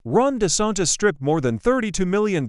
Ron DeSantis stripped more than $32 million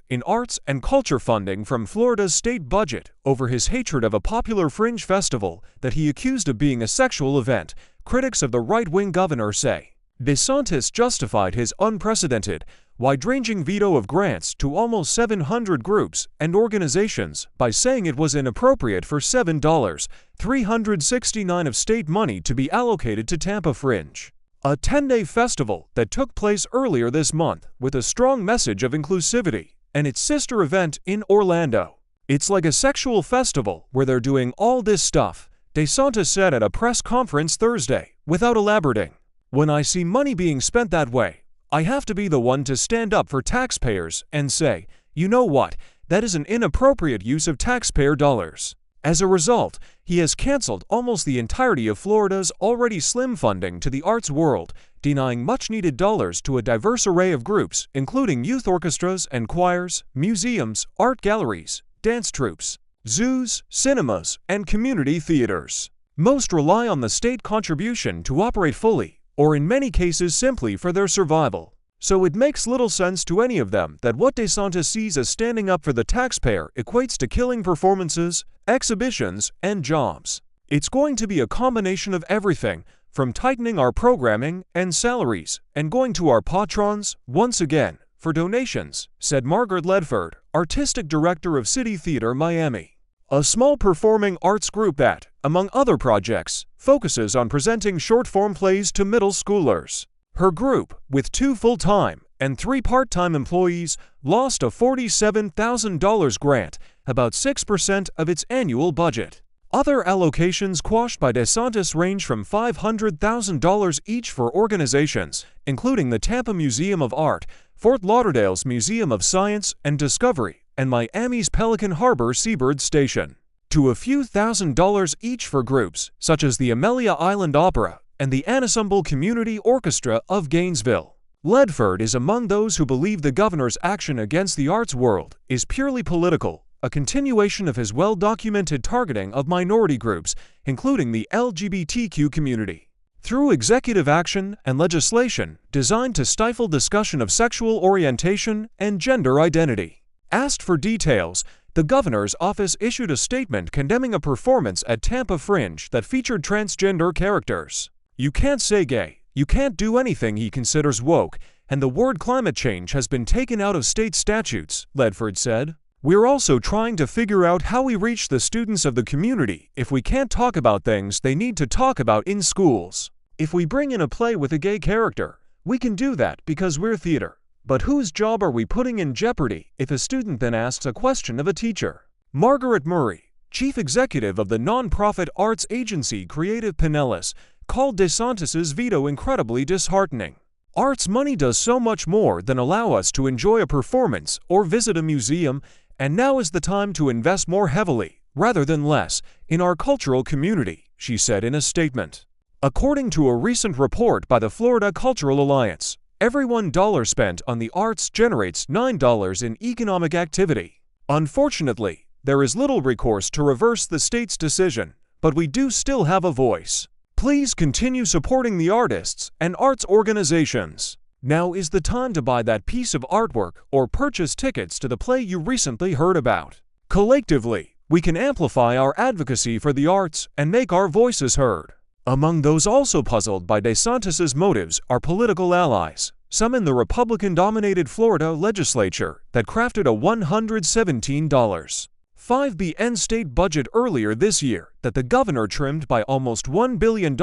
in arts and culture funding from Florida's state budget over his hatred of a popular fringe festival that he accused of being a sexual event, critics of the right-wing governor say. DeSantis justified his unprecedented, wide-ranging veto of grants to almost 700 groups and organizations by saying it was inappropriate for $7.369 of state money to be allocated to Tampa Fringe, a 10-day festival that took place earlier this month with a strong message of inclusivity, and its sister event in Orlando. "It's like a sexual festival where they're doing all this stuff," DeSantis said at a press conference Thursday, without elaborating. "When I see money being spent that way, I have to be the one to stand up for taxpayers and say, you know what, that is an inappropriate use of taxpayer dollars." As a result, he has canceled almost the entirety of Florida's already slim funding to the arts world, denying much-needed dollars to a diverse array of groups, including youth orchestras and choirs, museums, art galleries, dance troupes, zoos, cinemas, and community theaters. Most rely on the state contribution to operate fully, or in many cases simply for their survival. So it makes little sense to any of them that what DeSantis sees as standing up for the taxpayer equates to killing performances, exhibitions, and jobs. "It's going to be a combination of everything, from tightening our programming and salaries and going to our patrons, once again, for donations," said Margaret Ledford, artistic director of City Theater Miami, a small performing arts group that, among other projects, focuses on presenting short-form plays to middle schoolers. Her group, with 2 full-time and 3 part-time employees, lost a $47,000 grant, about 6% of its annual budget. Other allocations quashed by DeSantis range from $500,000 each for organizations, including the Tampa Museum of Art, Fort Lauderdale's Museum of Science and Discovery, and Miami's Pelican Harbor Seabird Station, to a few $1,000s each for groups such as the Amelia Island Opera and the Ensemble Community Orchestra of Gainesville. Ledford is among those who believe the governor's action against the arts world is purely political, a continuation of his well-documented targeting of minority groups, including the LGBTQ community, through executive action and legislation designed to stifle discussion of sexual orientation and gender identity. Asked for details, the governor's office issued a statement condemning a performance at Tampa Fringe that featured transgender characters. "You can't say gay, you can't do anything he considers woke, and the word climate change has been taken out of state statutes," Ledford said. "We're also trying to figure out how we reach the students of the community if we can't talk about things they need to talk about in schools. If we bring in a play with a gay character, we can do that because we're theater. But whose job are we putting in jeopardy if a student then asks a question of a teacher?" Margaret Murray, chief executive of the nonprofit arts agency Creative Pinellas, called DeSantis's veto incredibly disheartening. "Arts money does so much more than allow us to enjoy a performance or visit a museum, and now is the time to invest more heavily, rather than less, in our cultural community," she said in a statement. According to a recent report by the Florida Cultural Alliance, every $1 spent on the arts generates $9 in economic activity. Unfortunately, there is little recourse to reverse the state's decision, but we do still have a voice. Please continue supporting the artists and arts organizations. Now is the time to buy that piece of artwork or purchase tickets to the play you recently heard about. Collectively, we can amplify our advocacy for the arts and make our voices heard. Among those also puzzled by DeSantis's motives are political allies, some in the Republican-dominated Florida legislature that crafted a $117.5 billion state budget earlier this year that the governor trimmed by almost $1 billion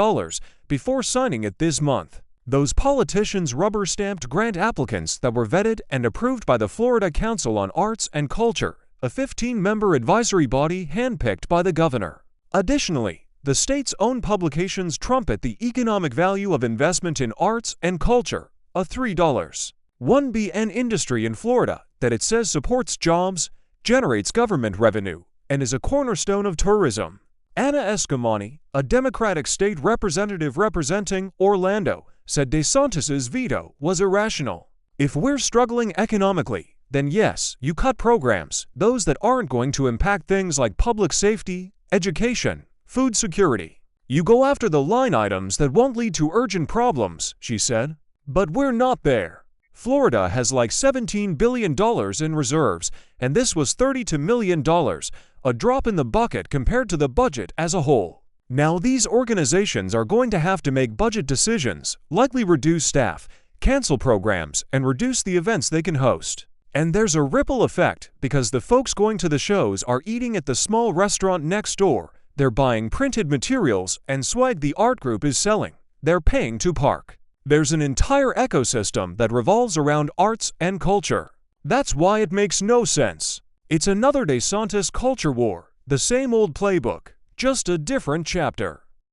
before signing it this month. Those politicians rubber-stamped grant applicants that were vetted and approved by the Florida Council on Arts and Culture, a 15-member advisory body handpicked by the governor. Additionally, the state's own publications trumpet the economic value of investment in arts and culture, a $3.1 billion industry in Florida that it says supports jobs, generates government revenue, and is a cornerstone of tourism. Anna Escamani, a Democratic state representative representing Orlando, said DeSantis's veto was irrational. "If we're struggling economically, then yes, you cut programs, those that aren't going to impact things like public safety, education, food security. You go after the line items that won't lead to urgent problems," she said. "But we're not there. Florida has like $17 billion in reserves, and this was $32 million, a drop in the bucket compared to the budget as a whole. Now, these organizations are going to have to make budget decisions, likely reduce staff, cancel programs, and reduce the events they can host. And there's a ripple effect because the folks going to the shows are eating at the small restaurant next door, they're buying printed materials and swag the art group is selling. They're paying to park. There's an entire ecosystem that revolves around arts and culture. That's why it makes no sense. It's another DeSantis culture war, the same old playbook, just a different chapter.